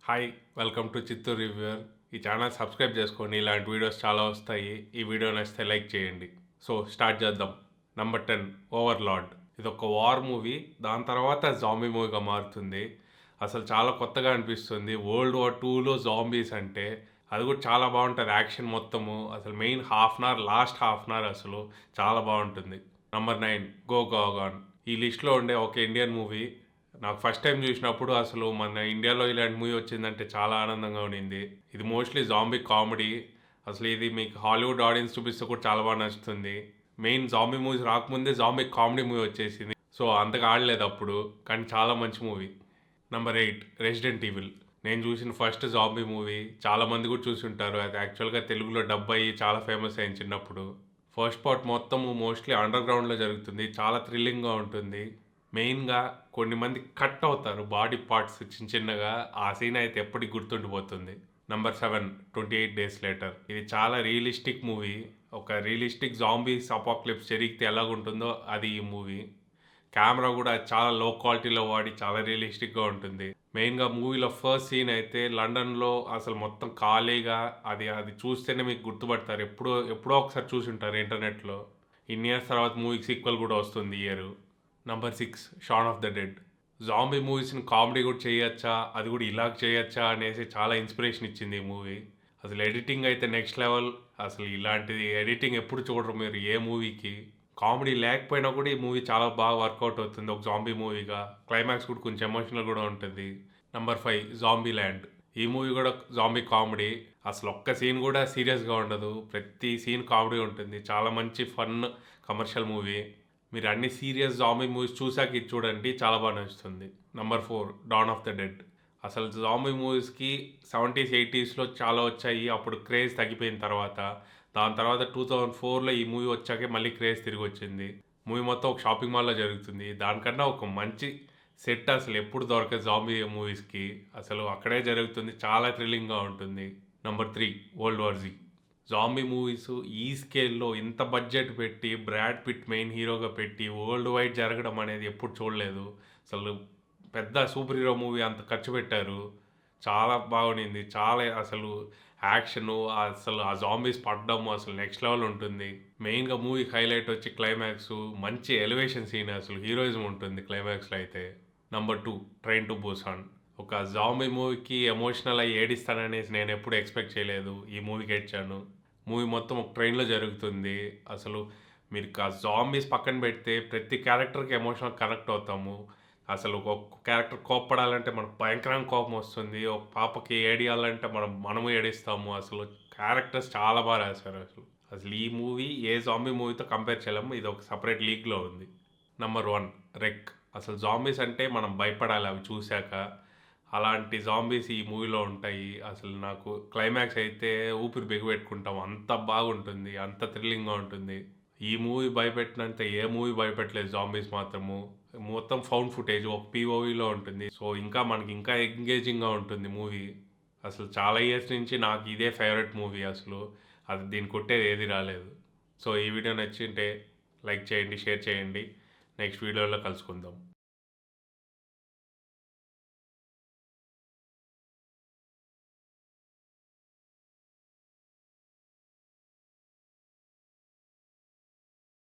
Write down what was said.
Hi, welcome to Chittoor reviewer. ఈ channel subscribe చేసుకోండి. ఇలాంటి వీడియోస్ చాలా వస్తాయి. ఈ వీడియో నచ్చితే లైక్ చేయండి. సో స్టార్ట్ చేద్దాం. Number 10 overlord. ఇది ఒక వార్ మూవీ. దాని తర్వాత జాంబీ మూవీగా మారుతుంది. అసలు చాలా కొత్తగా అనిపిస్తుంది. వరల్డ్ వార్ 2లో జాంబీస్ అంటే అది కూడా చాలా బాగుంటుంది. యాక్షన్ మొత్తము అసలు main half an hour, last half an hour అసలు చాలా బాగుంటుంది. Number 9 go gone. ఈ లిస్ట్లో ఉండే ఒక ఇండియన్ మూవీ. నాకు ఫస్ట్ టైం చూసినప్పుడు అసలు మన ఇండియాలో ఇలాంటి మూవీ వచ్చిందంటే చాలా ఆనందంగా ఉండింది. ఇది మోస్ట్లీ జాంబీ కామెడీ. అసలు ఇది మీకు హాలీవుడ్ ఆడియన్స్ చూపిస్తే కూడా చాలా బాగా నచ్చుతుంది. మెయిన్ జాంబీ మూవీస్ రాకముందే జాంబీ కామెడీ మూవీ వచ్చేసింది. సో అంతగా ఆడలేదు అప్పుడు, కానీ చాలా మంచి మూవీ. Number 8 resident evil. నేను చూసిన ఫస్ట్ జాంబీ మూవీ. చాలా మంది కూడా చూసి ఉంటారు. అది యాక్చువల్గా తెలుగులో డబ్ అయ్యి చాలా ఫేమస్ అయింది చిన్నప్పుడు. ఫస్ట్ పార్ట్ మొత్తము మోస్ట్లీ అండర్ గ్రౌండ్లో జరుగుతుంది. చాలా థ్రిల్లింగ్గా ఉంటుంది. మెయిన్గా కొన్ని మంది కట్ అవుతారు బాడీ పార్ట్స్ చిన్న చిన్నగా. ఆ సీన్ అయితే ఎప్పటికి గుర్తుండిపోతుంది. Number 7 28 days later. ఇది చాలా రియలిస్టిక్ మూవీ. ఒక రియలిస్టిక్ జాంబీస్ అపోక్లిప్స్ జరిగితే ఎలాగుంటుందో అది ఈ మూవీ. కెమెరా కూడా చాలా లో క్వాలిటీలో వాడి చాలా రియలిస్టిక్గా ఉంటుంది. మెయిన్గా మూవీలో ఫస్ట్ సీన్ అయితే లండన్లో అసలు మొత్తం ఖాళీగా, అది అది చూస్తేనే మీకు గుర్తుపడతారు. ఎప్పుడో ఒకసారి చూసి ఉంటారు ఇంటర్నెట్లో. ఇన్ని ఇయర్స్ తర్వాత మూవీకి సీక్వెల్ కూడా వస్తుంది ఈ year. Number 6 Shaun of the Dead. Zombie మూవీస్ని కామెడీ కూడా చేయొచ్చా, అది కూడా ఇలాగ చేయొచ్చా అనేసి చాలా ఇన్స్పిరేషన్ ఇచ్చింది ఈ మూవీ. అసలు ఎడిటింగ్ అయితే నెక్స్ట్ లెవెల్. అసలు ఇలాంటిది ఎడిటింగ్ ఎప్పుడు చూడరు మీరు ఏ మూవీకి. కామెడీ లేకపోయినా కూడా ఈ మూవీ చాలా బాగా వర్కౌట్ అవుతుంది ఒక జాంబీ మూవీగా. క్లైమాక్స్ కూడా కొంచెం ఎమోషనల్ కూడా ఉంటుంది. Number 5 zombie land. ఈ మూవీ కూడా జాంబీ కామెడీ. అసలు ఒక్క సీన్ కూడా సీరియస్గా ఉండదు. ప్రతి సీన్ కామెడీ ఉంటుంది. చాలా మంచి ఫన్ కమర్షియల్ మూవీ. మీరు అన్ని సీరియస్ జాంబీ మూవీస్ చూసాక ఇది చూడండి, చాలా బాగా నచ్చుతుంది. Number 4 don of the dead. అసలు జాంబీ మూవీస్కి 70s 80sలో చాలా వచ్చాయి. అప్పుడు క్రేజ్ తగ్గిపోయిన తర్వాత, దాని తర్వాత 2004లో ఈ మూవీ వచ్చాకే మళ్ళీ క్రేజ్ తిరిగి వచ్చింది. మూవీ మొత్తం ఒక షాపింగ్ మాల్లో జరుగుతుంది. దానికన్నా ఒక మంచి సెట్ అసలు ఎప్పుడు దొరకదు జాంబీ మూవీస్కి. అసలు అక్కడే జరుగుతుంది. చాలా థ్రిల్లింగ్గా ఉంటుంది. Number 3 world war Z. Zombie movies ఈ స్కేల్‌లో ఇంత బడ్జెట్ పెట్టి, బ్రాడ్ పిట్ మెయిన్ హీరోగా పెట్టి, వరల్డ్ వైడ్ జరగడం అనేది ఎప్పుడు చూడలేదు. అసలు పెద్ద సూపర్ హీరో మూవీ అంత ఖర్చు పెట్టారు. చాలా బాగుండింది. చాలా అసలు యాక్షను, అసలు ఆ జాంబీస్ పడడము అసలు నెక్స్ట్ లెవెల్ ఉంటుంది. మెయిన్‌గా మూవీకి హైలైట్ వచ్చి క్లైమాక్సు. మంచి ఎలివేషన్ సీన్, అసలు హీరోయిజం ఉంటుంది క్లైమాక్స్‌లో అయితే. Number 2 train to Busan. ఒక జాంబీ మూవీకి ఎమోషనల్ అయ్యి ఏడిస్తాననేసి నేను ఎప్పుడు ఎక్స్‌పెక్ట్ చేయలేదు. ఈ మూవీకి ఏడ్చాను. మూవీ మొత్తం ఒక ట్రైన్‌లో జరుగుతుంది. అసలు మీరు జాంబీస్ పక్కన పెడితే ప్రతి క్యారెక్టర్‌కి ఎమోషనల్ కనెక్ట్ అవుతాము. అసలు ఒక క్యారెక్టర్ కోప్పడాలంటే మనకు భయంకరంగా కోపం వస్తుంది. ఒక పాపకి ఏడియాలంటే మనము ఏడుస్తాము. అసలు క్యారెక్టర్స్ చాలా బాగా రాశారు అసలు. అసలు ఈ మూవీ ఏ జాంబీ మూవీతో కంపేర్ చేయలేము. ఇది ఒక సెపరేట్ లీగ్‌లో ఉంది. నంబర్ 1 రెక్. అసలు జాంబీస్ అంటే మనం భయపడాలి అవి చూసాక. అలాంటి జాంబీస్ ఈ మూవీలో ఉంటాయి. అసలు నాకు క్లైమాక్స్ అయితే ఊపిరి బిగబెట్టుకుంటాం. అంత బాగుంటుంది. అంత థ్రిల్లింగ్‌గా ఉంటుంది. ఈ మూవీ భయపెట్టినంత ఏ మూవీ భయపెట్టలేదు జాంబీస్ మాత్రము. మొత్తం ఫౌండ్ ఫుటేజ్ ఒక పీఓవీలో ఉంటుంది. సో ఇంకా మనకి ఇంకా ఎంగేజింగ్‌గా ఉంటుంది మూవీ. అసలు చాలా ఇయర్స్ నుంచి నాకు ఇదే ఫేవరెట్ మూవీ అసలు. అది దీన్ని కొట్టేది ఏది రాలేదు. సో ఈ వీడియో నచ్చింటే లైక్ చేయండి, షేర్ చేయండి. నెక్స్ట్ వీడియోలో కలుసుకుందాం.